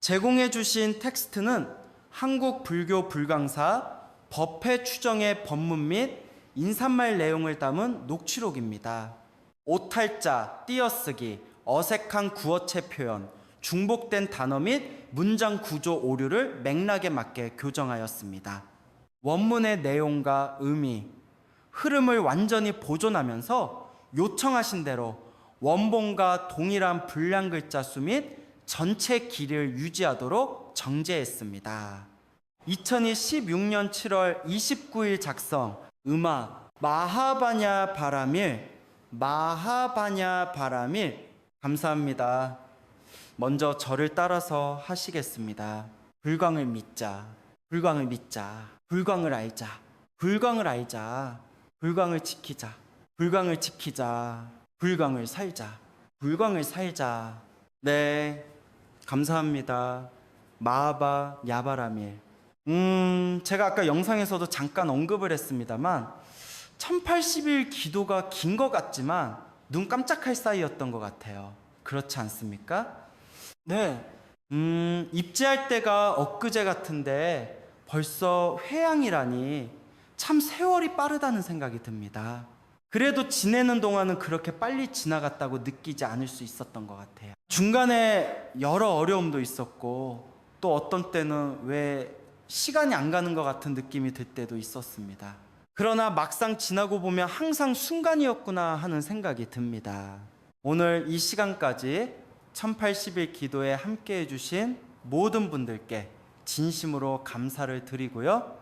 제공해 주신 텍스트는 한국 불교 불광사 법회 추정의 법문 및 인사말 내용을 담은 녹취록입니다. 오탈자, 띄어쓰기, 어색한 구어체 표현, 중복된 단어 및 문장 구조 오류를 맥락에 맞게 교정하였습니다. 원문의 내용과 의미, 흐름을 완전히 보존하면서 요청하신 대로 원본과 동일한 분량 글자 수 및 전체 길이를 유지하도록 정제했습니다. 2016년 7월 29일 작성, 음악 마하바냐 바라밀, 감사합니다. 먼저 저를 따라서 하시겠습니다. 불광을 믿자, 불광을 믿자, 불광을 알자, 불광을 알자, 불광을 지키자, 불광을 지키자, 불광을 살자, 불광을 살자. 네, 감사합니다. 마하바 야바라밀. 제가 아까 영상에서도 잠깐 언급을 했습니다만 1080일 기도가 긴 것 같지만 눈 깜짝할 사이였던 것 같아요. 그렇지 않습니까? 네. 입지할 때가 엊그제 같은데 벌써 회양이라니 참 세월이 빠르다는 생각이 듭니다. 그래도 지내는 동안은 그렇게 빨리 지나갔다고 느끼지 않을 수 있었던 것 같아요. 중간에 여러 어려움도 있었고 또 어떤 때는 왜 시간이 안 가는 것 같은 느낌이 들 때도 있었습니다. 그러나 막상 지나고 보면 항상 순간이었구나 하는 생각이 듭니다. 오늘 이 시간까지 1080일 기도에 함께 해주신 모든 분들께 진심으로 감사를 드리고요.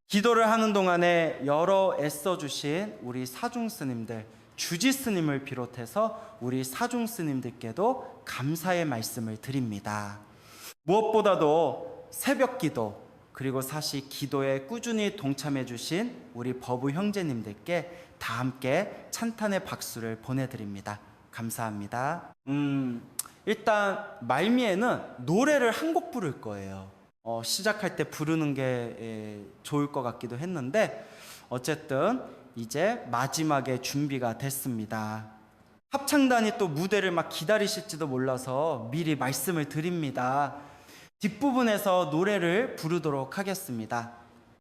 기도를 하는 동안에 여러 애써주신 우리 사중스님들, 주지스님을 비롯해서 우리 사중스님들께도 감사의 말씀을 드립니다. 무엇보다도 새벽 기도, 그리고 사실 기도에 꾸준히 동참해 주신 우리 버부 형제님들께 다 함께 찬탄의 박수를 보내드립니다. 감사합니다. 일단 말미에는 노래를 한 곡 부를 거예요. 시작할 때 부르는 게 좋을 것 같기도 했는데 어쨌든 이제 마지막에 준비가 됐습니다. 합창단이 또 무대를 막 기다리실지도 몰라서 미리 말씀을 드립니다. 뒷부분에서 노래를 부르도록 하겠습니다.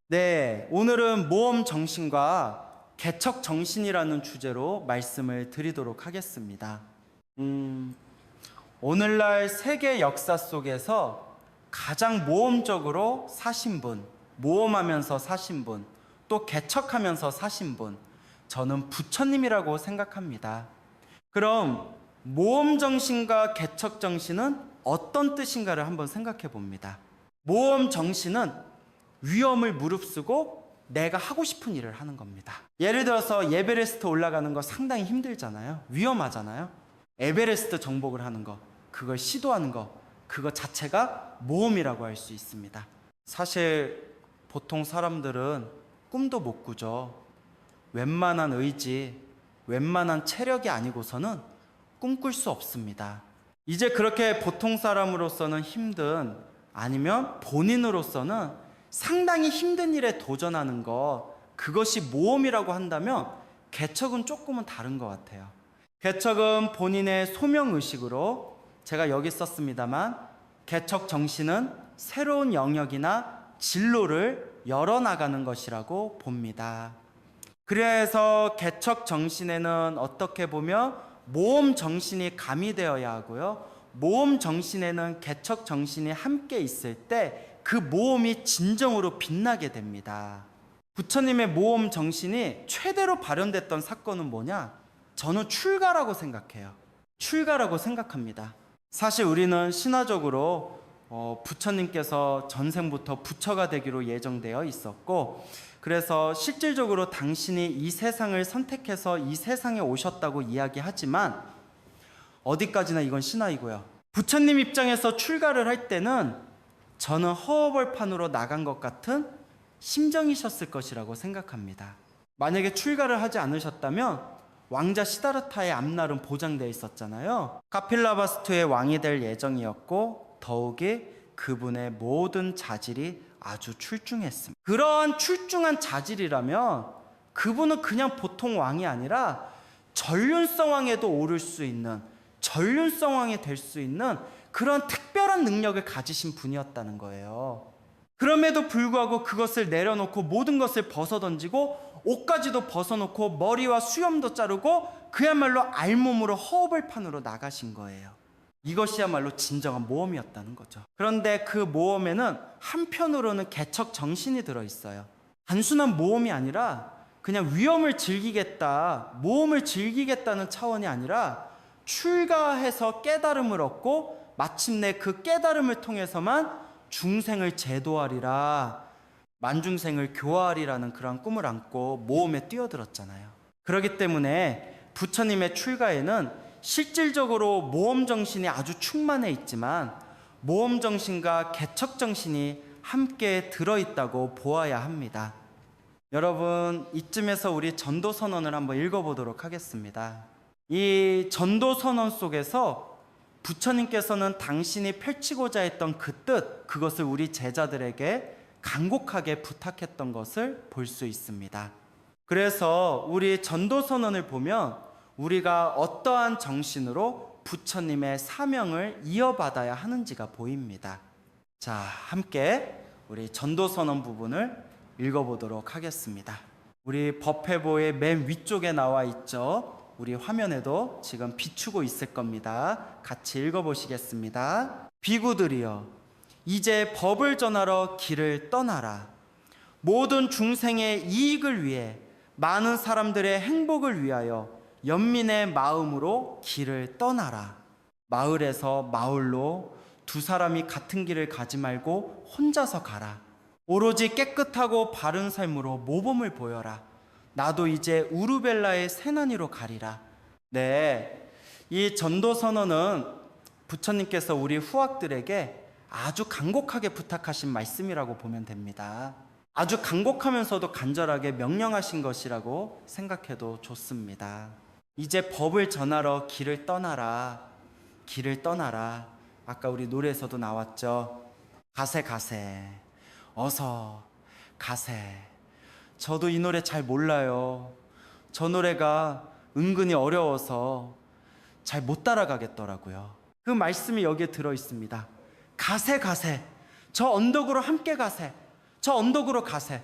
네, 오늘은 모험 정신과 개척 정신이라는 주제로 말씀을 드리도록 하겠습니다. 오늘날 세계 역사 속에서 가장 모험적으로 사신 분, 모험하면서 사신 분, 또 개척하면서 사신 분, 저는 부처님이라고 생각합니다. 그럼 모험 정신과 개척 정신은 어떤 뜻인가를 한번 생각해 봅니다. 모험 정신은 위험을 무릅쓰고 내가 하고 싶은 일을 하는 겁니다. 예를 들어서 에베레스트 올라가는 거 상당히 힘들잖아요. 위험하잖아요. 에베레스트 정복을 하는 거, 그걸 시도하는 거, 그거 자체가 모험이라고 할 수 있습니다. 사실 보통 사람들은 꿈도 못 꾸죠. 웬만한 의지, 웬만한 체력이 아니고서는 꿈꿀 수 없습니다. 이제 그렇게 보통 사람으로서는 힘든, 아니면 본인으로서는 상당히 힘든 일에 도전하는 것, 그것이 모험이라고 한다면 개척은 조금은 다른 것 같아요. 개척은 본인의 소명의식으로, 제가 여기 썼습니다만 개척 정신은 새로운 영역이나 진로를 열어나가는 것이라고 봅니다. 그래서 개척 정신에는 어떻게 보면 모험 정신이 가미되어야 하고요. 모험 정신에는 개척 정신이 함께 있을 때 그 모험이 진정으로 빛나게 됩니다. 부처님의 모험 정신이 최대로 발현됐던 사건은 뭐냐? 저는 출가라고 생각해요. 출가라고 생각합니다. 사실 우리는 신화적으로 부처님께서 전생부터 부처가 되기로 예정되어 있었고, 그래서 실질적으로 당신이 이 세상을 선택해서 이 세상에 오셨다고 이야기하지만 어디까지나 이건 신화이고요. 부처님 입장에서 출가를 할 때는 저는 허허벌판으로 나간 것 같은 심정이셨을 것이라고 생각합니다. 만약에 출가를 하지 않으셨다면 왕자 시다르타의 앞날은 보장되어 있었잖아요. 카필라바스투의 왕이 될 예정이었고 더욱이 그분의 모든 자질이 아주 출중했습니다. 그러한 출중한 자질이라면 그분은 그냥 보통 왕이 아니라 전륜성왕에도 오를 수 있는, 전륜성왕이 될 수 있는 그런 특별한 능력을 가지신 분이었다는 거예요. 그럼에도 불구하고 그것을 내려놓고 모든 것을 벗어던지고 옷까지도 벗어놓고 머리와 수염도 자르고 그야말로 알몸으로 허허벌판으로 나가신 거예요. 이것이야말로 진정한 모험이었다는 거죠. 그런데 그 모험에는 한편으로는 개척 정신이 들어있어요. 단순한 모험이 아니라 그냥 위험을 즐기겠다, 모험을 즐기겠다는 차원이 아니라 출가해서 깨달음을 얻고 마침내 그 깨달음을 통해서만 중생을 제도하리라, 만중생을 교화하리라는 그런 꿈을 안고 모험에 뛰어들었잖아요. 그렇기 때문에 부처님의 출가에는 실질적으로 모험 정신이 아주 충만해 있지만 모험 정신과 개척 정신이 함께 들어있다고 보아야 합니다. 여러분, 이쯤에서 우리 전도 선언을 한번 읽어보도록 하겠습니다. 이 전도 선언 속에서 부처님께서는 당신이 펼치고자 했던 그 뜻, 그것을 우리 제자들에게 간곡하게 부탁했던 것을 볼 수 있습니다. 그래서 우리 전도 선언을 보면 우리가 어떠한 정신으로 부처님의 사명을 이어받아야 하는지가 보입니다. 자, 함께 우리 전도 선언 부분을 읽어보도록 하겠습니다. 우리 법회보의 맨 위쪽에 나와 있죠. 우리 화면에도 지금 비추고 있을 겁니다. 같이 읽어보시겠습니다. 비구들이여, 이제 법을 전하러 길을 떠나라. 모든 중생의 이익을 위해, 많은 사람들의 행복을 위하여 연민의 마음으로 길을 떠나라. 마을에서 마을로 두 사람이 같은 길을 가지 말고 혼자서 가라. 오로지 깨끗하고 바른 삶으로 모범을 보여라. 나도 이제 우르벨라의 세난이로 가리라. 네, 이 전도 선언은 부처님께서 우리 후학들에게 아주 간곡하게 부탁하신 말씀이라고 보면 됩니다. 아주 간곡하면서도 간절하게 명령하신 것이라고 생각해도 좋습니다. 이제 법을 전하러 길을 떠나라. 길을 떠나라. 아까 우리 노래에서도 나왔죠. 가세 가세, 어서 가세. 저도 이 노래 잘 몰라요. 저 노래가 은근히 어려워서 잘 못 따라가겠더라고요. 그 말씀이 여기에 들어 있습니다. 가세 가세, 저 언덕으로 함께 가세, 저 언덕으로 가세.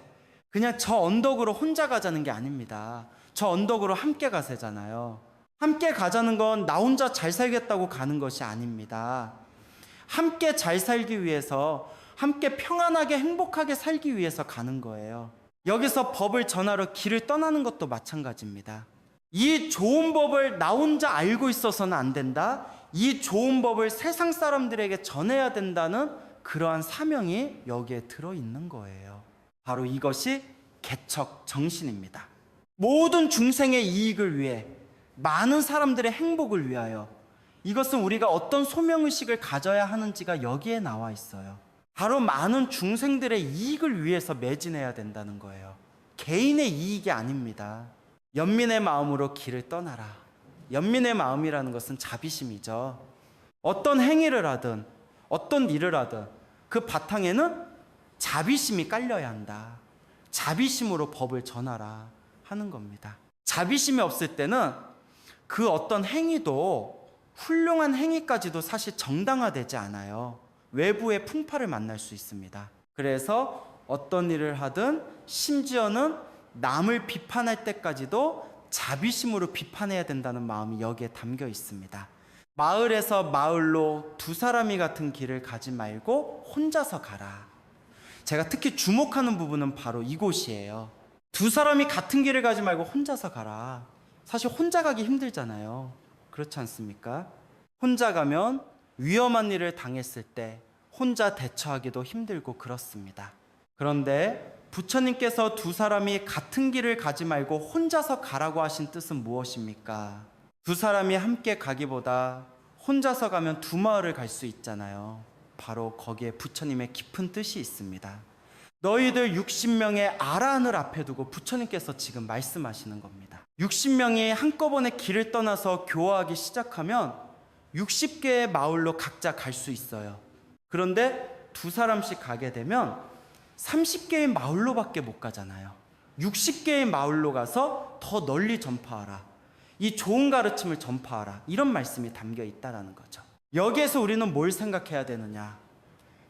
그냥 저 언덕으로 혼자 가자는 게 아닙니다. 저 언덕으로 함께 가세잖아요. 함께 가자는 건 나 혼자 잘 살겠다고 가는 것이 아닙니다. 함께 잘 살기 위해서, 함께 평안하게 행복하게 살기 위해서 가는 거예요. 여기서 법을 전하러 길을 떠나는 것도 마찬가지입니다. 이 좋은 법을 나 혼자 알고 있어서는 안 된다. 이 좋은 법을 세상 사람들에게 전해야 된다는 그러한 사명이 여기에 들어있는 거예요. 바로 이것이 개척 정신입니다. 모든 중생의 이익을 위해, 많은 사람들의 행복을 위하여, 이것은 우리가 어떤 소명의식을 가져야 하는지가 여기에 나와 있어요. 바로 많은 중생들의 이익을 위해서 매진해야 된다는 거예요. 개인의 이익이 아닙니다. 연민의 마음으로 길을 떠나라. 연민의 마음이라는 것은 자비심이죠. 어떤 행위를 하든 어떤 일을 하든 그 바탕에는 자비심이 깔려야 한다. 자비심으로 법을 전하라 하는 겁니다. 자비심이 없을 때는 그 어떤 행위도, 훌륭한 행위까지도 사실 정당화되지 않아요. 외부의 풍파를 만날 수 있습니다. 그래서 어떤 일을 하든, 심지어는 남을 비판할 때까지도 자비심으로 비판해야 된다는 마음이 여기에 담겨 있습니다. 마을에서 마을로 두 사람이 같은 길을 가지 말고 혼자서 가라. 제가 특히 주목하는 부분은 바로 이곳이에요. 두 사람이 같은 길을 가지 말고 혼자서 가라. 사실 혼자 가기 힘들잖아요. 그렇지 않습니까? 혼자 가면 위험한 일을 당했을 때 혼자 대처하기도 힘들고 그렇습니다. 그런데 부처님께서 두 사람이 같은 길을 가지 말고 혼자서 가라고 하신 뜻은 무엇입니까? 두 사람이 함께 가기보다 혼자서 가면 두 마을을 갈 수 있잖아요. 바로 거기에 부처님의 깊은 뜻이 있습니다. 너희들 60명의 아라한을 앞에 두고 부처님께서 지금 말씀하시는 겁니다. 60명이 한꺼번에 길을 떠나서 교화하기 시작하면 60개의 마을로 각자 갈 수 있어요. 그런데 두 사람씩 가게 되면 30개의 마을로밖에 못 가잖아요. 60개의 마을로 가서 더 널리 전파하라. 이 좋은 가르침을 전파하라. 이런 말씀이 담겨 있다라는 거죠. 여기에서 우리는 뭘 생각해야 되느냐?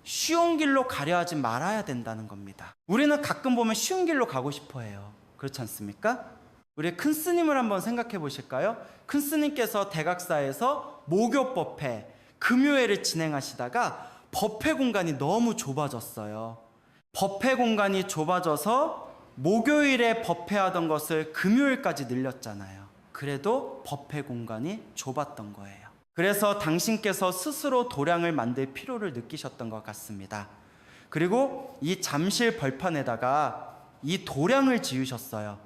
쉬운 길로 가려 하지 말아야 된다는 겁니다. 우리는 가끔 보면 쉬운 길로 가고 싶어 해요. 그렇지 않습니까? 우리 큰 스님을 한번 생각해 보실까요? 큰 스님께서 대각사에서 모교법회, 금요회를 진행하시다가 법회 공간이 너무 좁아졌어요. 법회 공간이 좁아져서 목요일에 법회하던 것을 금요일까지 늘렸잖아요. 그래도 법회 공간이 좁았던 거예요. 그래서 당신께서 스스로 도량을 만들 필요를 느끼셨던 것 같습니다. 그리고 이 잠실 벌판에다가 이 도량을 지으셨어요.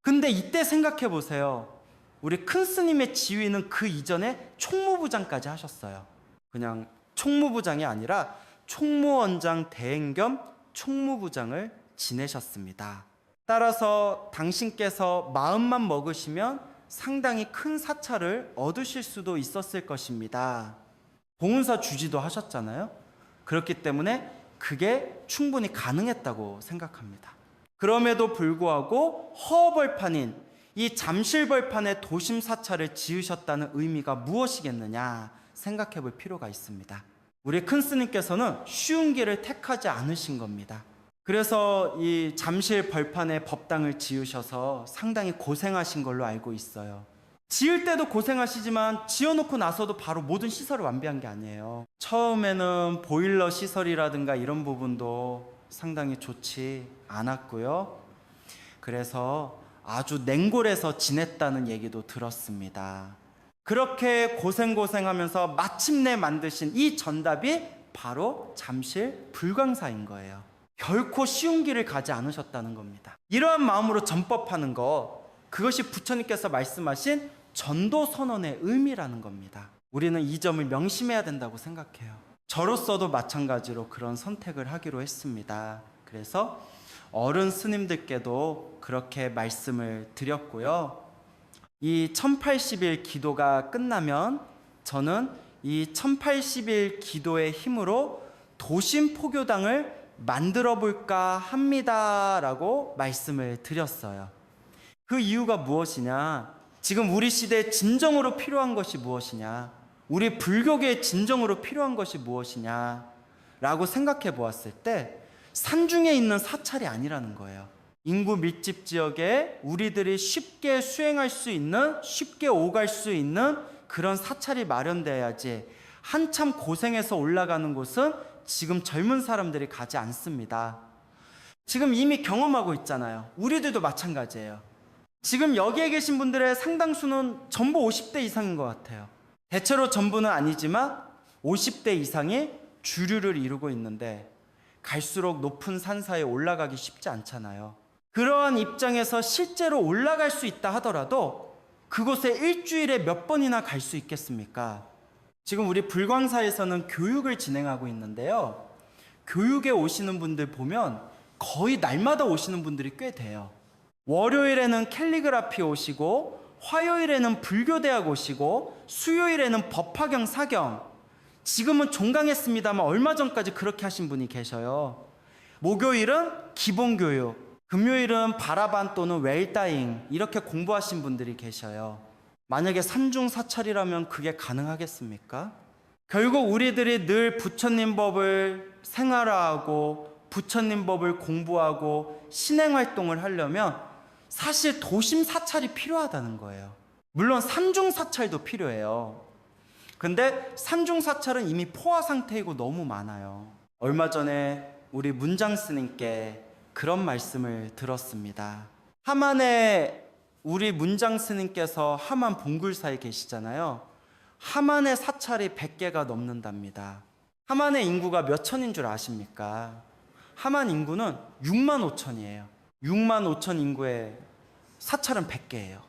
근데 이때 생각해 보세요. 우리 큰 스님의 지위는 그 이전에 총무부장까지 하셨어요. 그냥 총무부장이 아니라 총무원장 대행 겸 총무부장을 지내셨습니다. 따라서 당신께서 마음만 먹으시면 상당히 큰 사찰을 얻으실 수도 있었을 것입니다. 봉은사 주지도 하셨잖아요. 그렇기 때문에 그게 충분히 가능했다고 생각합니다. 그럼에도 불구하고 허벌판인 이 잠실벌판에 도심 사찰을 지으셨다는 의미가 무엇이겠느냐 생각해 볼 필요가 있습니다. 우리 큰 스님께서는 쉬운 길을 택하지 않으신 겁니다. 그래서 이 잠실 벌판에 법당을 지으셔서 상당히 고생하신 걸로 알고 있어요. 지을 때도 고생하시지만 지어놓고 나서도 바로 모든 시설을 완비한 게 아니에요. 처음에는 보일러 시설이라든가 이런 부분도 상당히 좋지 않았고요. 그래서 아주 냉골에서 지냈다는 얘기도 들었습니다. 그렇게 고생하면서 마침내 만드신 이 전답이 바로 잠실 불광사인 거예요. 결코 쉬운 길을 가지 않으셨다는 겁니다. 이러한 마음으로 전법하는 것, 그것이 부처님께서 말씀하신 전도선언의 의미라는 겁니다. 우리는 이 점을 명심해야 된다고 생각해요. 저로서도 마찬가지로 그런 선택을 하기로 했습니다. 그래서 어른 스님들께도 그렇게 말씀을 드렸고요. 이 1080일 기도가 끝나면 저는 이 1080일 기도의 힘으로 도심 포교당을 만들어 볼까 합니다 라고 말씀을 드렸어요. 그 이유가 무엇이냐? 지금 우리 시대에 진정으로 필요한 것이 무엇이냐? 우리 불교계에 진정으로 필요한 것이 무엇이냐? 라고 생각해 보았을 때 산중에 있는 사찰이 아니라는 거예요. 인구 밀집 지역에 우리들이 쉽게 수행할 수 있는, 쉽게 오갈 수 있는 그런 사찰이 마련돼야지. 한참 고생해서 올라가는 곳은 지금 젊은 사람들이 가지 않습니다. 지금 이미 경험하고 있잖아요. 우리들도 마찬가지예요. 지금 여기에 계신 분들의 상당수는 전부 50대 이상인 것 같아요. 대체로 전부는 아니지만 50대 이상이 주류를 이루고 있는데 갈수록 높은 산사에 올라가기 쉽지 않잖아요. 그러한 입장에서 실제로 올라갈 수 있다 하더라도 그곳에 일주일에 몇 번이나 갈 수 있겠습니까? 지금 우리 불광사에서는 교육을 진행하고 있는데요. 교육에 오시는 분들 보면 거의 날마다 오시는 분들이 꽤 돼요. 월요일에는 캘리그라피 오시고, 화요일에는 불교대학 오시고, 수요일에는 법화경 사경, 지금은 종강했습니다만 얼마 전까지 그렇게 하신 분이 계셔요. 목요일은 기본교육, 금요일은 바라반 또는 웰다잉 이렇게 공부하신 분들이 계셔요. 만약에 산중 사찰이라면 그게 가능하겠습니까? 결국 우리들이 늘 부처님 법을 생활화하고 부처님 법을 공부하고 신행 활동을 하려면 사실 도심 사찰이 필요하다는 거예요. 물론 산중 사찰도 필요해요. 근데 산중 사찰은 이미 포화 상태이고 너무 많아요. 얼마 전에 우리 문장 스님께 그런 말씀을 들었습니다. 하만에 우리 문장 스님께서 하만 봉굴사에 계시잖아요. 하만의 사찰이 100개가 넘는답니다. 하만의 인구가 몇 천인 줄 아십니까? 하만 인구는 6만 5천이에요. 6만 5천 인구의 사찰은 100개예요.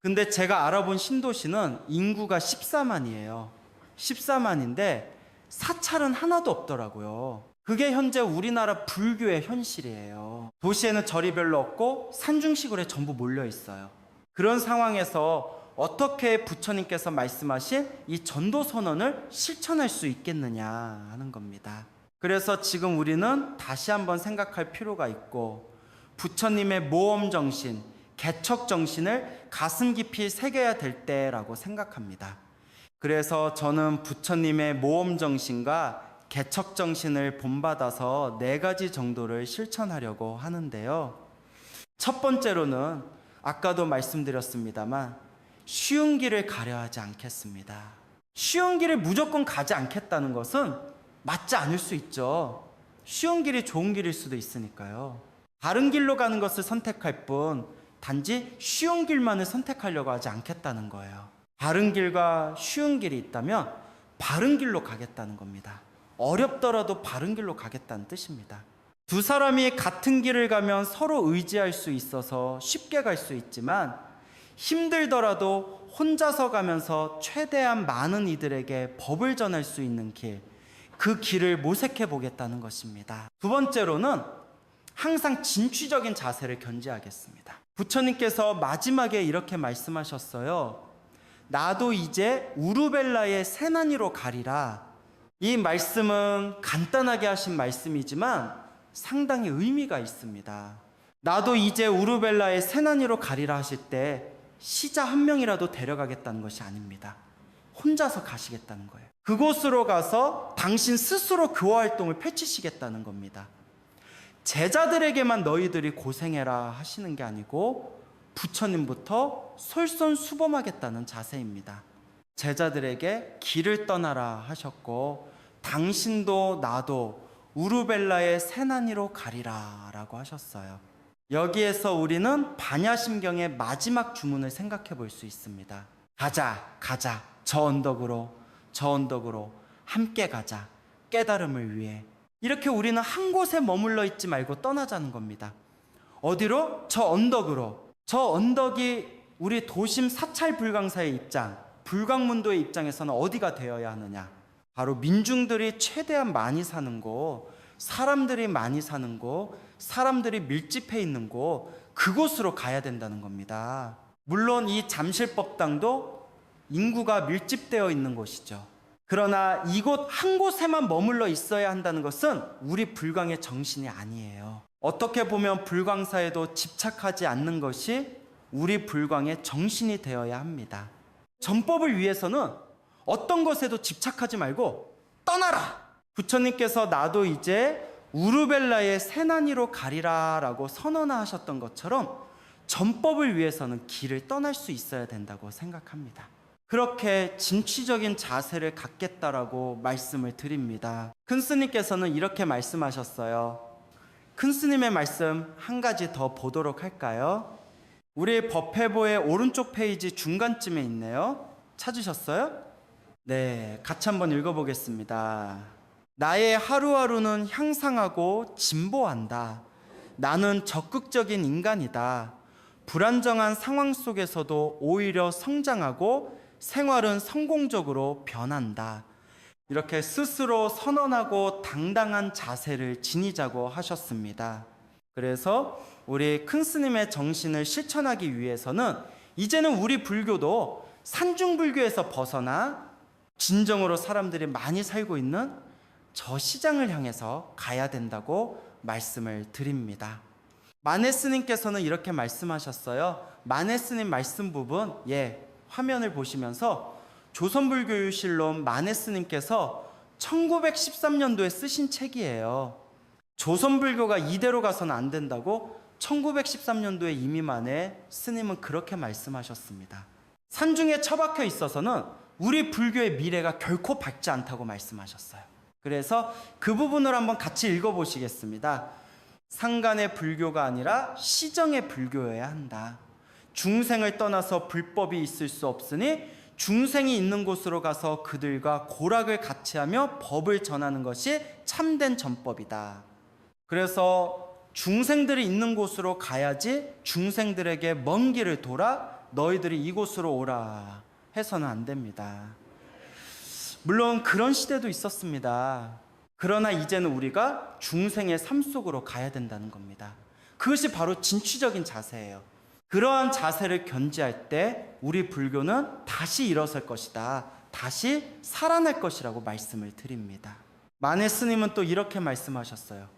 근데 제가 알아본 신도시는 인구가 14만이에요. 14만인데 사찰은 하나도 없더라고요. 그게 현재 우리나라 불교의 현실이에요. 도시에는 절이 별로 없고 산중시골에 전부 몰려 있어요. 그런 상황에서 어떻게 부처님께서 말씀하신 이 전도선언을 실천할 수 있겠느냐 하는 겁니다. 그래서 지금 우리는 다시 한번 생각할 필요가 있고 부처님의 모험정신, 개척정신을 가슴 깊이 새겨야 될 때라고 생각합니다. 그래서 저는 부처님의 모험 정신과 개척 정신을 본받아서 4가지 정도를 실천하려고 하는데요. 첫 번째로는 아까도 말씀드렸습니다만 쉬운 길을 가려 하지 않겠습니다. 쉬운 길을 무조건 가지 않겠다는 것은 맞지 않을 수 있죠. 쉬운 길이 좋은 길일 수도 있으니까요. 바른 길로 가는 것을 선택할 뿐 단지 쉬운 길만을 선택하려고 하지 않겠다는 거예요. 바른 길과 쉬운 길이 있다면 바른 길로 가겠다는 겁니다. 어렵더라도 바른 길로 가겠다는 뜻입니다. 두 사람이 같은 길을 가면 서로 의지할 수 있어서 쉽게 갈 수 있지만 힘들더라도 혼자서 가면서 최대한 많은 이들에게 법을 전할 수 있는 길, 그 길을 모색해 보겠다는 것입니다. 두 번째로는 항상 진취적인 자세를 견지하겠습니다. 부처님께서 마지막에 이렇게 말씀하셨어요. 나도 이제 우루벨라의 세난이로 가리라. 이 말씀은 간단하게 하신 말씀이지만 상당히 의미가 있습니다. 나도 이제 우루벨라의 세난이로 가리라 하실 때 시자 한 명이라도 데려가겠다는 것이 아닙니다. 혼자서 가시겠다는 거예요. 그곳으로 가서 당신 스스로 교화 활동을 펼치시겠다는 겁니다. 제자들에게만 너희들이 고생해라 하시는 게 아니고 부처님부터 솔선수범하겠다는 자세입니다. 제자들에게 길을 떠나라 하셨고 당신도 나도 우루벨라의 세난이로 가리라 라고 하셨어요. 여기에서 우리는 반야심경의 마지막 주문을 생각해 볼 수 있습니다. 가자 저 언덕으로 함께 가자 깨달음을 위해. 이렇게 우리는 한 곳에 머물러 있지 말고 떠나자는 겁니다. 어디로? 저 언덕으로. 저 언덕이 우리 도심 사찰 불광사의 입장, 불광문도의 입장에서는 어디가 되어야 하느냐? 바로 민중들이 최대한 많이 사는 곳, 사람들이 많이 사는 곳, 사람들이 밀집해 있는 곳, 그곳으로 가야 된다는 겁니다. 물론 이 잠실법당도 인구가 밀집되어 있는 곳이죠. 그러나 이곳 한 곳에만 머물러 있어야 한다는 것은 우리 불광의 정신이 아니에요. 어떻게 보면 불광사에도 집착하지 않는 것이 우리 불광의 정신이 되어야 합니다. 전법을 위해서는 어떤 것에도 집착하지 말고 떠나라! 부처님께서 나도 이제 우루벨라의 세난이로 가리라 라고 선언하셨던 것처럼 전법을 위해서는 길을 떠날 수 있어야 된다고 생각합니다. 그렇게 진취적인 자세를 갖겠다라고 말씀을 드립니다. 큰 스님께서는 이렇게 말씀하셨어요. 큰 스님의 말씀 한 가지 더 보도록 할까요? 우리 법회보의 오른쪽 페이지 중간쯤에 있네요. 찾으셨어요? 네, 같이 한번 읽어보겠습니다. 나의 하루하루는 향상하고 진보한다. 나는 적극적인 인간이다. 불안정한 상황 속에서도 오히려 성장하고 생활은 성공적으로 변한다. 이렇게 스스로 선언하고 당당한 자세를 지니자고 하셨습니다. 그래서 우리 큰 스님의 정신을 실천하기 위해서는 이제는 우리 불교도 산중불교에서 벗어나 진정으로 사람들이 많이 살고 있는 저 시장을 향해서 가야 된다고 말씀을 드립니다. 마네 스님께서는 이렇게 말씀하셨어요. 마네 스님 말씀 부분 화면을 보시면서 조선불교유실론 마네 스님께서 1913년도에 쓰신 책이에요. 조선불교가 이대로 가서는 안 된다고 1913년도에 이미 마네 스님은 그렇게 말씀하셨습니다. 산중에 처박혀 있어서는 우리 불교의 미래가 결코 밝지 않다고 말씀하셨어요. 그래서 그 부분을 한번 같이 읽어보시겠습니다. 상간의 불교가 아니라 시정의 불교여야 한다. 중생을 떠나서 불법이 있을 수 없으니 중생이 있는 곳으로 가서 그들과 고락을 같이 하며 법을 전하는 것이 참된 전법이다. 그래서 중생들이 있는 곳으로 가야지 중생들에게 먼 길을 돌아 너희들이 이곳으로 오라 해서는 안 됩니다. 물론 그런 시대도 있었습니다. 그러나 이제는 우리가 중생의 삶 속으로 가야 된다는 겁니다. 그것이 바로 진취적인 자세예요. 그러한 자세를 견지할 때 우리 불교는 다시 일어설 것이다. 다시 살아날 것이라고 말씀을 드립니다. 마네 스님은 또 이렇게 말씀하셨어요.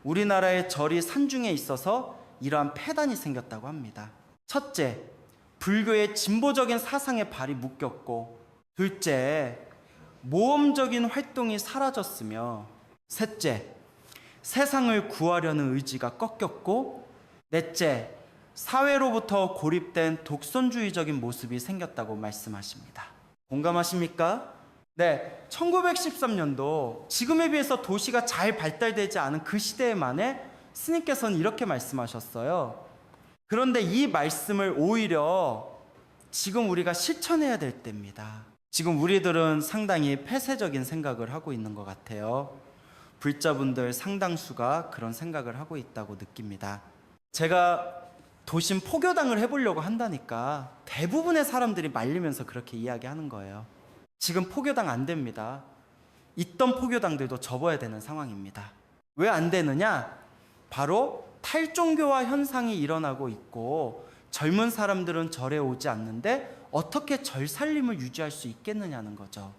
우리나라의 절이 산중에 있어서 이러한 폐단이 생겼다고 합니다. 첫째, 불교의 진보적인 사상에 발이 묶였고, 둘째, 모험적인 활동이 사라졌으며, 셋째, 세상을 구하려는 의지가 꺾였고, 넷째, 사회로부터 고립된 독선주의적인 모습이 생겼다고 말씀하십니다. 공감하십니까? 네, 1913년도 지금에 비해서 도시가 잘 발달되지 않은 그 시대에 만에 스님께서는 이렇게 말씀하셨어요. 그런데 이 말씀을 오히려 지금 우리가 실천해야 될 때입니다. 지금 우리들은 상당히 폐쇄적인 생각을 하고 있는 것 같아요. 불자분들 상당수가 그런 생각을 하고 있다고 느낍니다. 제가 도심 포교당을 해보려고 한다니까 대부분의 사람들이 말리면서 그렇게 이야기하는 거예요. 지금 포교당 안 됩니다. 있던 포교당들도 접어야 되는 상황입니다. 왜 안 되느냐? 바로 탈종교화 현상이 일어나고 있고 젊은 사람들은 절에 오지 않는데 어떻게 절 살림을 유지할 수 있겠느냐는 거죠.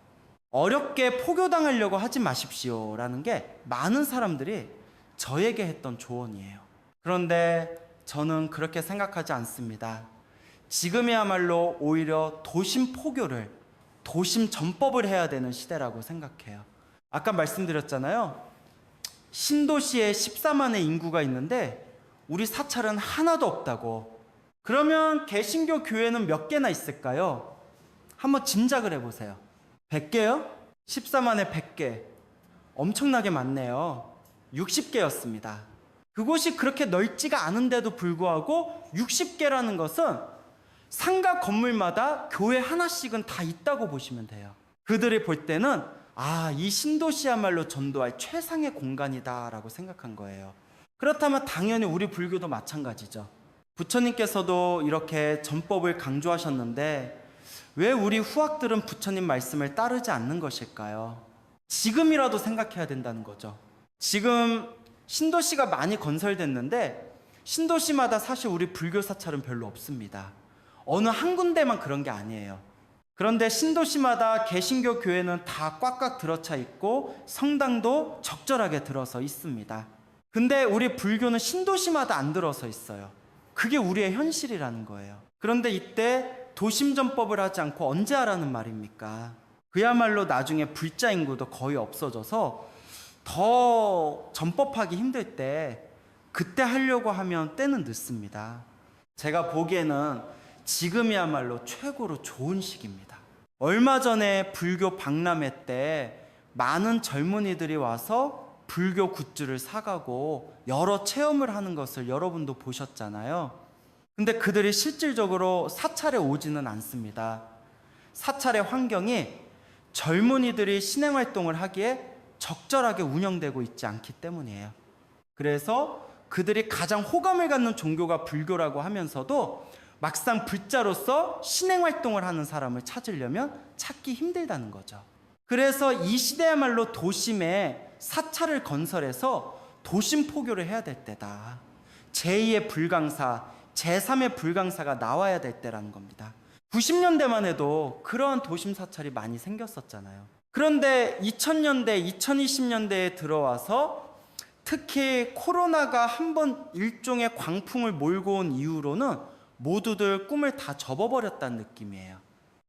어렵게 포교당하려고 하지 마십시오 라는 게 많은 사람들이 저에게 했던 조언이에요. 그런데 저는 그렇게 생각하지 않습니다. 지금이야말로 오히려 도심 포교를, 도심 전법을 해야 되는 시대라고 생각해요. 아까 말씀드렸잖아요. 신도시에 14만의 인구가 있는데 우리 사찰은 하나도 없다고. 그러면 개신교 교회는 몇 개나 있을까요? 한번 짐작을 해보세요. 100개요? 14만에 100개. 엄청나게 많네요. 60개였습니다. 그곳이 그렇게 넓지가 않은데도 불구하고 60개라는 것은 상가 건물마다 교회 하나씩은 다 있다고 보시면 돼요. 그들이 볼 때는 이 신도시야말로 전도할 최상의 공간이다라고 생각한 거예요. 그렇다면 당연히 우리 불교도 마찬가지죠. 부처님께서도 이렇게 전법을 강조하셨는데 왜 우리 후학들은 부처님 말씀을 따르지 않는 것일까요? 지금이라도 생각해야 된다는 거죠. 지금 신도시가 많이 건설됐는데 신도시마다 사실 우리 불교 사찰은 별로 없습니다. 어느 한 군데만 그런 게 아니에요. 그런데 신도시마다 개신교 교회는 다 꽉꽉 들어차 있고 성당도 적절하게 들어서 있습니다. 근데 우리 불교는 신도시마다 안 들어서 있어요. 그게 우리의 현실이라는 거예요. 그런데 이때 도심전법을 하지 않고 언제 하라는 말입니까? 그야말로 나중에 불자 인구도 거의 없어져서 더 전법하기 힘들 때 그때 하려고 하면 때는 늦습니다. 제가 보기에는 지금이야말로 최고로 좋은 시기입니다. 얼마 전에 불교 박람회 때 많은 젊은이들이 와서 불교 굿즈를 사가고 여러 체험을 하는 것을 여러분도 보셨잖아요. 근데 그들이 실질적으로 사찰에 오지는 않습니다. 사찰의 환경이 젊은이들이 신행활동을 하기에 적절하게 운영되고 있지 않기 때문이에요. 그래서 그들이 가장 호감을 갖는 종교가 불교라고 하면서도 막상 불자로서 신행활동을 하는 사람을 찾으려면 찾기 힘들다는 거죠. 그래서 이 시대야말로 도심에 사찰을 건설해서 도심 포교를 해야 될 때다. 제2의 불강사, 제3의 불강사가 나와야 될 때라는 겁니다. 90년대만 해도 그러한 도심 사찰이 많이 생겼었잖아요. 그런데 2000년대, 2020년대에 들어와서 특히 코로나가 한번 일종의 광풍을 몰고 온 이후로는 모두들 꿈을 다 접어버렸다는 느낌이에요.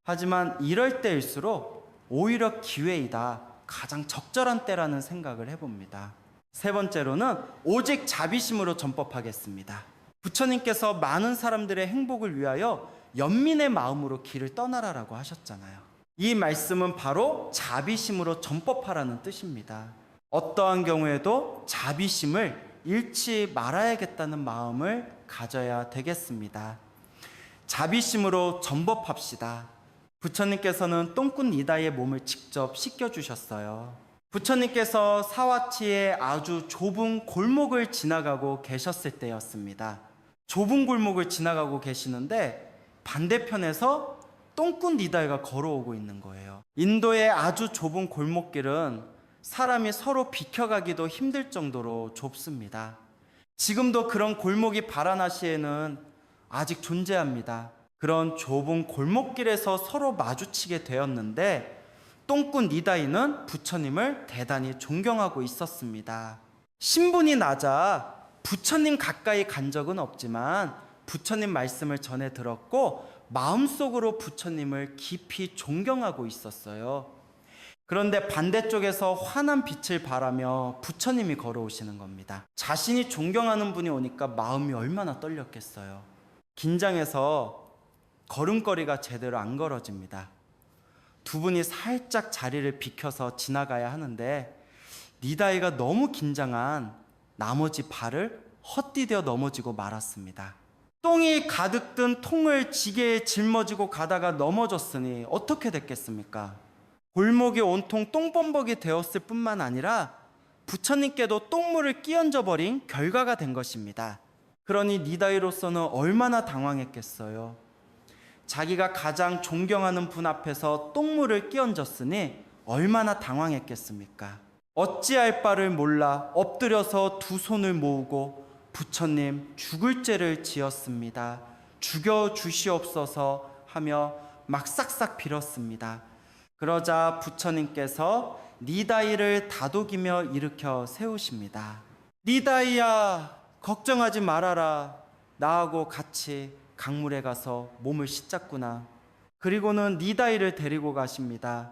하지만 이럴 때일수록 오히려 기회이다. 가장 적절한 때라는 생각을 해봅니다. 세 번째로는 오직 자비심으로 전법하겠습니다. 부처님께서 많은 사람들의 행복을 위하여 연민의 마음으로 길을 떠나라라고 하셨잖아요. 이 말씀은 바로 자비심으로 전법하라는 뜻입니다. 어떠한 경우에도 자비심을 잃지 말아야겠다는 마음을 가져야 되겠습니다. 자비심으로 전법합시다. 부처님께서는 똥꾼 니다의 몸을 직접 씻겨주셨어요. 부처님께서 사와치의 아주 좁은 골목을 지나가고 계셨을 때였습니다. 좁은 골목을 지나가고 계시는데 반대편에서 똥꾼 니다가 걸어오고 있는 거예요. 인도의 아주 좁은 골목길은 사람이 서로 비켜가기도 힘들 정도로 좁습니다. 지금도 그런 골목이 바라나시에는 아직 존재합니다. 그런 좁은 골목길에서 서로 마주치게 되었는데 똥꾼 니다이는 부처님을 대단히 존경하고 있었습니다. 신분이 낮아 부처님 가까이 간 적은 없지만 부처님 말씀을 전해 들었고 마음속으로 부처님을 깊이 존경하고 있었어요. 그런데 반대쪽에서 환한 빛을 바라며 부처님이 걸어오시는 겁니다. 자신이 존경하는 분이 오니까 마음이 얼마나 떨렸겠어요. 긴장해서 걸음걸이가 제대로 안 걸어집니다. 두 분이 살짝 자리를 비켜서 지나가야 하는데 니다이가 너무 긴장한 나머지 발을 헛디뎌 넘어지고 말았습니다. 똥이 가득 든 통을 지게에 짊어지고 가다가 넘어졌으니 어떻게 됐겠습니까? 골목이 온통 똥범벅이 되었을 뿐만 아니라 부처님께도 똥물을 끼얹어 버린 결과가 된 것입니다. 그러니 니다이로서는 얼마나 당황했겠어요. 자기가 가장 존경하는 분 앞에서 똥물을 끼얹었으니 얼마나 당황했겠습니까? 어찌할 바를 몰라 엎드려서 두 손을 모으고 부처님 죽을 죄를 지었습니다. 죽여주시옵소서 하며 막 싹싹 빌었습니다. 그러자 부처님께서 니다이를 다독이며 일으켜 세우십니다. 니다이야, 걱정하지 말아라. 나하고 같이 강물에 가서 몸을 씻자꾸나. 그리고는 니다이를 데리고 가십니다.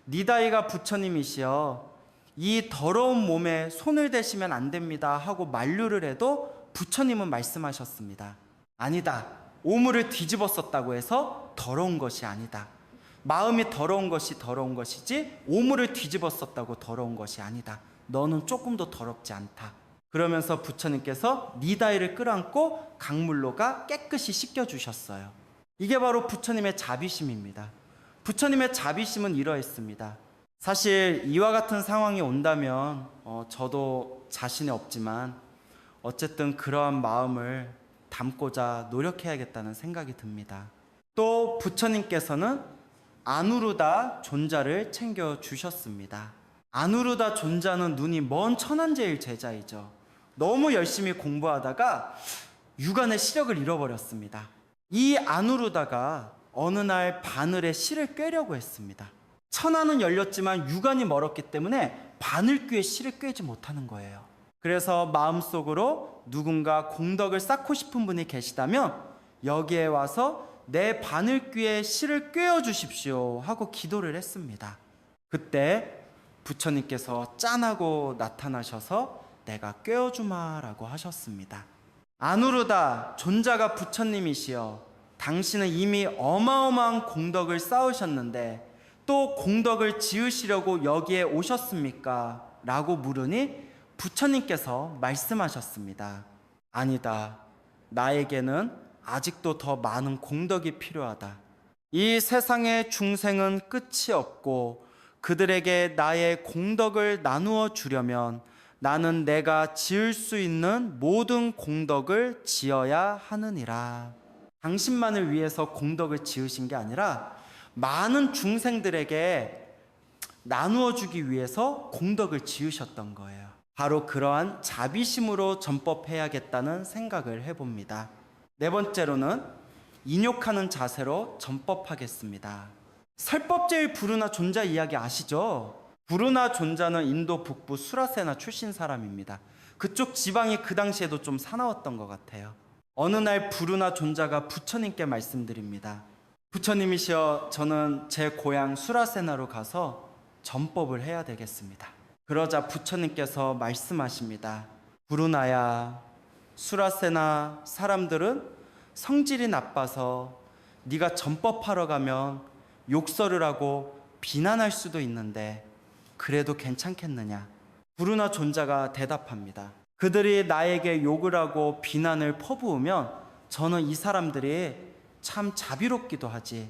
니다이가 부처님이시여 이 더러운 몸에 손을 대시면 안 됩니다 하고 만류를 해도 부처님은 말씀하셨습니다. 아니다. 오물을 뒤집어 썼다고 해서 더러운 것이 아니다. 마음이 더러운 것이 더러운 것이지 오물을 뒤집어 썼다고 더러운 것이 아니다. 너는 조금도 더럽지 않다. 그러면서 부처님께서 니다이를 끌어안고 강물로가 깨끗이 씻겨주셨어요. 이게 바로 부처님의 자비심입니다. 부처님의 자비심은 이러했습니다. 사실 이와 같은 상황이 온다면 저도 자신이 없지만 어쨌든 그러한 마음을 담고자 노력해야겠다는 생각이 듭니다. 또 부처님께서는 아누루다 존자를 챙겨주셨습니다. 아누루다 존자는 눈이 먼 천한제일 제자이죠. 너무 열심히 공부하다가 유관의 시력을 잃어버렸습니다. 이 아누루다가 어느 날 바늘에 실을 꿰려고 했습니다. 천하는 열렸지만 유관이 멀었기 때문에 바늘귀에 실을 꿰지 못하는 거예요. 그래서 마음속으로 누군가 공덕을 쌓고 싶은 분이 계시다면 여기에 와서 내 바늘귀에 실을 꿰어 주십시오 하고 기도를 했습니다. 그때 부처님께서 짠하고 나타나셔서 내가 꿰어주마라고 하셨습니다. 아누루다 존자가 부처님이시여 당신은 이미 어마어마한 공덕을 쌓으셨는데 또 공덕을 지으시려고 여기에 오셨습니까? 라고 물으니 부처님께서 말씀하셨습니다. 아니다. 나에게는 아직도 더 많은 공덕이 필요하다. 이 세상의 중생은 끝이 없고 그들에게 나의 공덕을 나누어 주려면 나는 내가 지을 수 있는 모든 공덕을 지어야 하느니라. 당신만을 위해서 공덕을 지으신 게 아니라 많은 중생들에게 나누어 주기 위해서 공덕을 지으셨던 거예요. 바로 그러한 자비심으로 전법해야겠다는 생각을 해봅니다. 네 번째로는 인욕하는 자세로 전법하겠습니다. 설법제일 부르나 존자 이야기 아시죠? 부르나 존자는 인도 북부 수라세나 출신 사람입니다. 그쪽 지방이 그 당시에도 좀 사나웠던 것 같아요. 어느 날 부르나 존자가 부처님께 말씀드립니다. 부처님이시여, 저는 제 고향 수라세나로 가서 전법을 해야 되겠습니다. 그러자 부처님께서 말씀하십니다. 부르나야, 수라세나 사람들은 성질이 나빠서 네가 전법하러 가면 욕설을 하고 비난할 수도 있는데 그래도 괜찮겠느냐? 부르나 존자가 대답합니다. 그들이 나에게 욕을 하고 비난을 퍼부으면 저는 이 사람들이 참 자비롭기도 하지.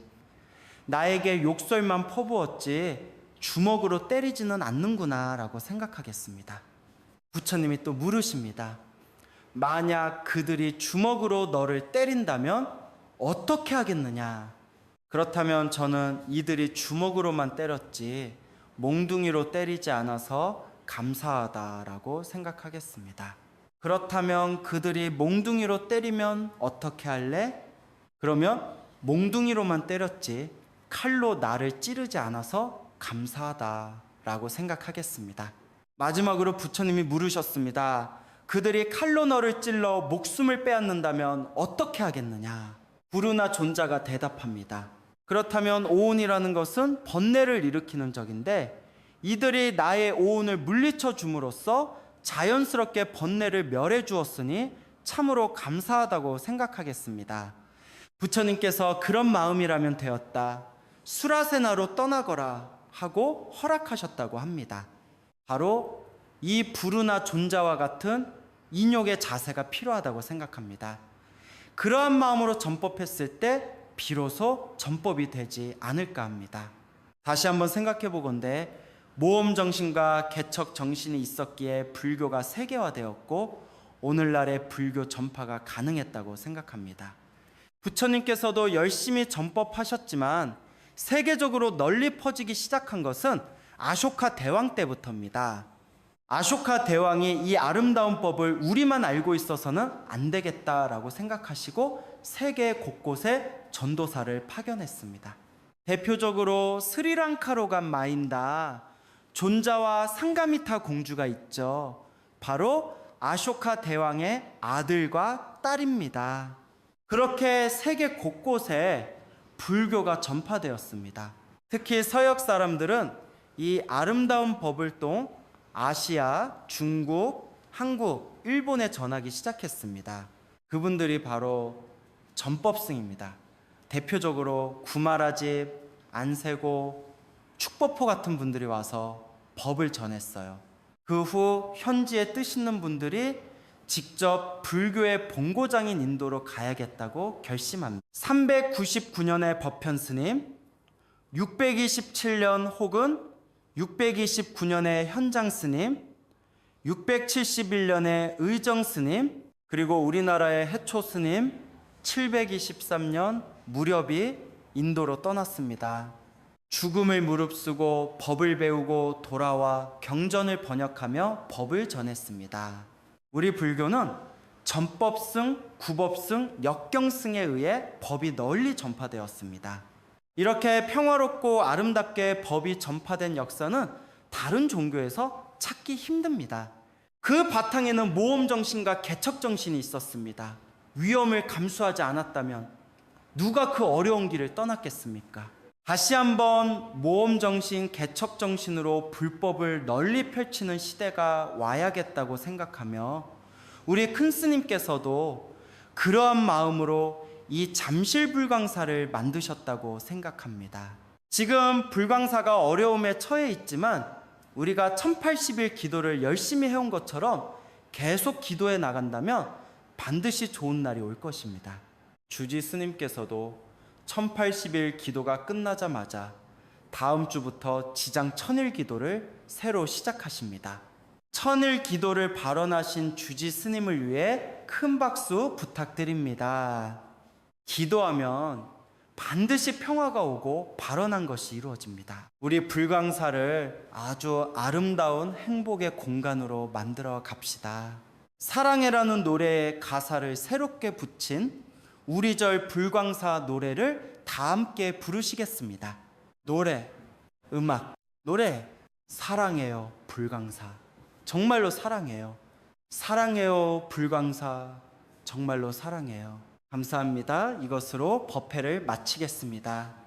나에게 욕설만 퍼부었지 주먹으로 때리지는 않는구나 라고 생각하겠습니다. 부처님이 또 물으십니다. 만약 그들이 주먹으로 너를 때린다면 어떻게 하겠느냐? 그렇다면 저는 이들이 주먹으로만 때렸지 몽둥이로 때리지 않아서 감사하다라고 생각하겠습니다. 그렇다면 그들이 몽둥이로 때리면 어떻게 할래? 그러면 몽둥이로만 때렸지 칼로 나를 찌르지 않아서 감사하다라고 생각하겠습니다. 마지막으로 부처님이 물으셨습니다. 그들이 칼로 너를 찔러 목숨을 빼앗는다면 어떻게 하겠느냐? 부르나 존자가 대답합니다. 그렇다면 오온이라는 것은 번뇌를 일으키는 적인데 이들이 나의 오온을 물리쳐 줌으로써 자연스럽게 번뇌를 멸해 주었으니 참으로 감사하다고 생각하겠습니다. 부처님께서 그런 마음이라면 되었다. 수라세나로 떠나거라 하고 허락하셨다고 합니다. 바로 이 부르나 존자와 같은 인욕의 자세가 필요하다고 생각합니다. 그러한 마음으로 전법했을 때 비로소 전법이 되지 않을까 합니다. 다시 한번 생각해 보건대 모험 정신과 개척 정신이 있었기에 불교가 세계화되었고 오늘날의 불교 전파가 가능했다고 생각합니다. 부처님께서도 열심히 전법하셨지만 세계적으로 널리 퍼지기 시작한 것은 아쇼카 대왕 때부터입니다. 아쇼카 대왕이 이 아름다운 법을 우리만 알고 있어서는 안 되겠다라고 생각하시고 세계 곳곳에 전도사를 파견했습니다. 대표적으로 스리랑카로 간 마인다 존자와 상가미타 공주가 있죠. 바로 아쇼카 대왕의 아들과 딸입니다. 그렇게 세계 곳곳에 불교가 전파되었습니다. 특히 서역 사람들은 이 아름다운 법을 또 아시아, 중국, 한국, 일본에 전하기 시작했습니다. 그분들이 바로 전법승입니다. 대표적으로 구마라집, 안세고, 축법호 같은 분들이 와서 법을 전했어요. 그 후 현지에 뜻있는 분들이 직접 불교의 본고장인 인도로 가야겠다고 결심합니다. 399년의 법현 스님, 627년 혹은 629년의 현장 스님, 671년의 의정 스님, 그리고 우리나라의 해초 스님 723년 무렵이 인도로 떠났습니다. 죽음을 무릅쓰고 법을 배우고 돌아와 경전을 번역하며 법을 전했습니다. 우리 불교는 전법승, 구법승, 역경승에 의해 법이 널리 전파되었습니다. 이렇게 평화롭고 아름답게 법이 전파된 역사는 다른 종교에서 찾기 힘듭니다. 그 바탕에는 모험정신과 개척정신이 있었습니다. 위험을 감수하지 않았다면 누가 그 어려운 길을 떠났겠습니까? 다시 한번 모험정신, 개척정신으로 불법을 널리 펼치는 시대가 와야겠다고 생각하며 우리 큰 스님께서도 그러한 마음으로 이 잠실불광사를 만드셨다고 생각합니다. 지금 불광사가 어려움에 처해 있지만 우리가 1080일 기도를 열심히 해온 것처럼 계속 기도해 나간다면 반드시 좋은 날이 올 것입니다. 주지 스님께서도 1080일 기도가 끝나자마자 다음 주부터 지장 천일 기도를 새로 시작하십니다. 천일 기도를 발언하신 주지 스님을 위해 큰 박수 부탁드립니다. 기도하면 반드시 평화가 오고 발언한 것이 이루어집니다. 우리 불광사를 아주 아름다운 행복의 공간으로 만들어 갑시다. 사랑해라는 노래의 가사를 새롭게 붙인 우리절 불광사 노래를 다 함께 부르시겠습니다. 노래, 음악, 노래. 사랑해요 불광사, 정말로 사랑해요. 사랑해요 불광사, 정말로 사랑해요. 감사합니다. 이것으로 법회를 마치겠습니다.